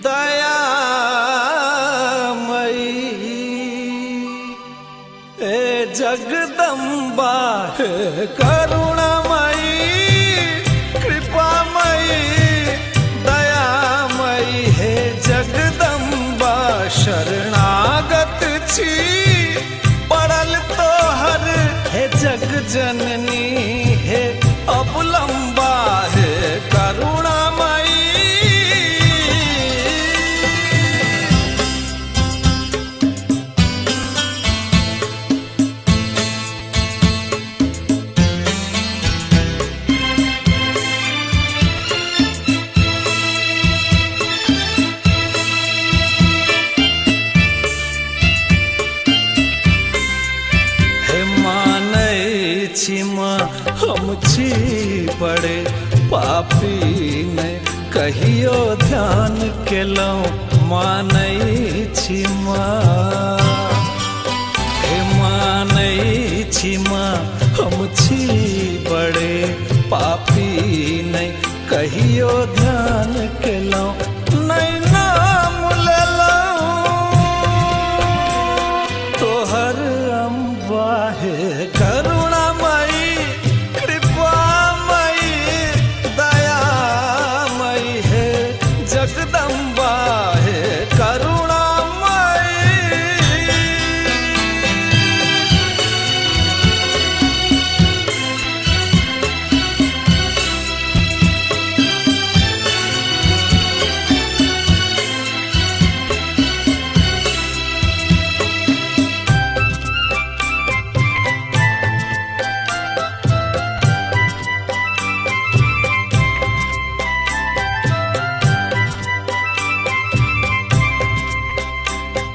दयामयी ए जगदम्बा हे करुणामयी कृपामयी दयामयी हे जगदम्बा शरणागत छी पड़ल तोहर हे जग जननी हे अवलंबा हे करुणामयी। हम छी बड़े पापी ने कहियो ध्यान केलौं मानै छी माँ हे मानै छी माँ हम छी बड़े पापी ने कहियो ध्यान केलौं नहीं नाम लेलौं तोहर अम्बा हे करुणामयी जगदम्बा हे करुणामयी।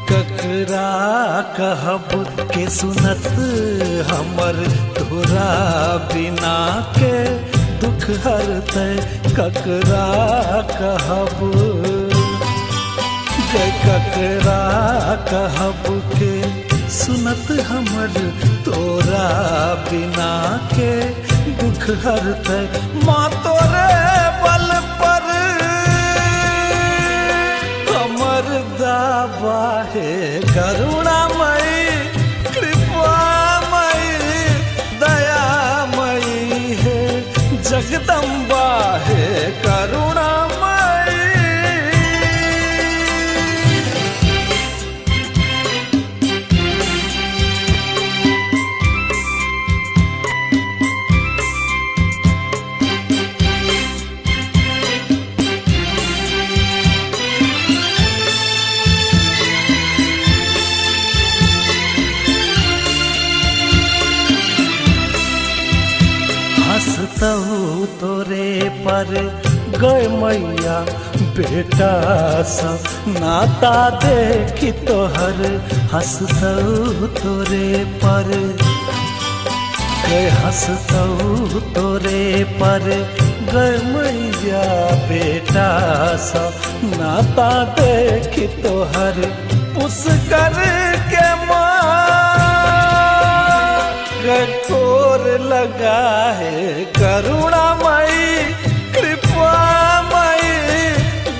ककरा कहब के सुनत हमर तोरा बिना के दुख हरतै ककरा कहब ककरा कहब के सुनत हमर तोरा बिना के दुख हरतै माँ तोरे बल पर हमर दावा हे करुणामयी कृपामयी दयामयी हे जगदम्बा हे करुणामयी। हंसतहु तोरे पर गए मैया बेटा सब नाता देखी तोहर हंसतहु तोरे पर गए हंसतहु तोरे पर गए मैया बेटा सब नाता देखी तोहर पुष्कर के ठोर लगा है करुणामयी कृपामयी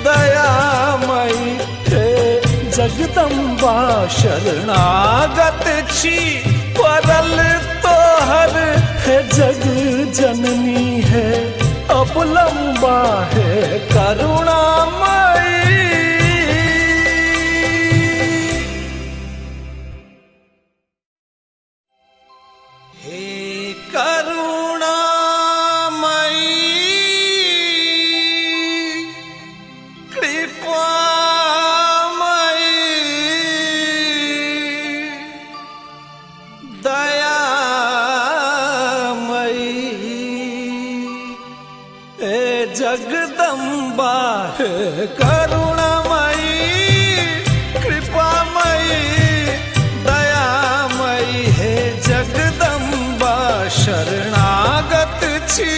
दयामयी हे जगदम्बा शरणागत छी पड़ल तोहर हे जग जननी है अवलंबा है करुणामयी। हे करुणामयी कृपामयी दयामयी हे जगदम्बा हे करुणामयी कृपामयी दयामयी हे जगदम्बा शरणागत छी।